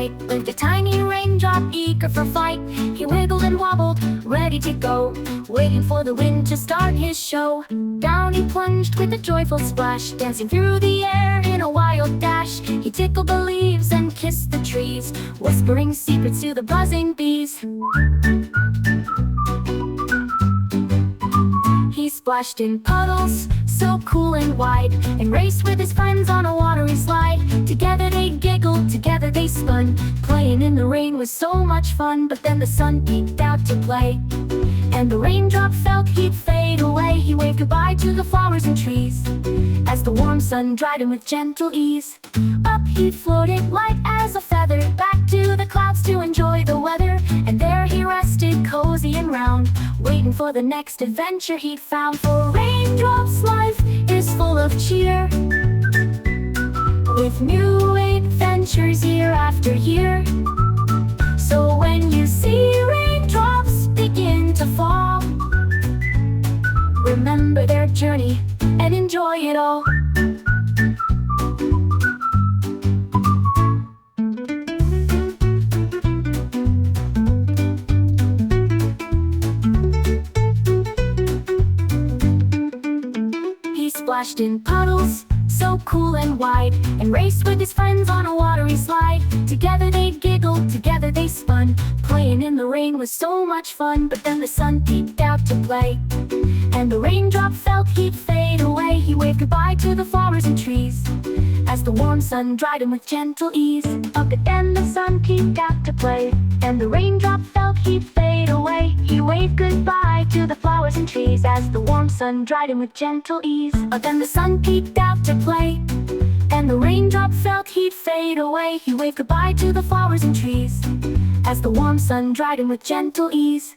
light, like a tiny raindrop eager for flight. He wiggled and wobbled, ready to go, waiting for the wind to start his show. Down he plunged with a joyful splash, dancing through the air in a wild dash. He tickled the leaves and kissed the trees, whispering secrets to the buzzing bees. He splashed in puddles, so cool and wide, and raced with his friends on a watery slide. Together they giggled, together they spun. Playing in the rain was so much fun. But then the sun peeked out to play, and the raindrop felt he'd fade away. He waved goodbye to the flowers and trees, as the warm sun dried him with gentle ease. Up he floated, light as a feather, back to the clouds to enjoy the weather. And there he rested, cozy and round, waiting for the next adventure he'd found. For raindrops, life is full of cheer, with new adventures year after year. So when you see raindrops begin to fall, remember their journey and enjoy it all. He splashed in puddles, so cool and wide, and raced with his friends on a watery slide. Together they giggled, together they spun. Playing in the rain was so much fun. But then the sun peeked out to play, and the raindrop felt he'd fade away. He waved goodbye to the flowers and trees, as the warm sun dried him with gentle ease. But then the sun peeked out to play, and the raindrop felt he'd fade away. He waved goodbye to the flowers and trees, as the warm sun dried him with gentle ease. But then the sun peeked out to play, and the raindrop felt he'd fade away. He waved goodbye to the flowers and trees, as the warm sun dried him with gentle ease.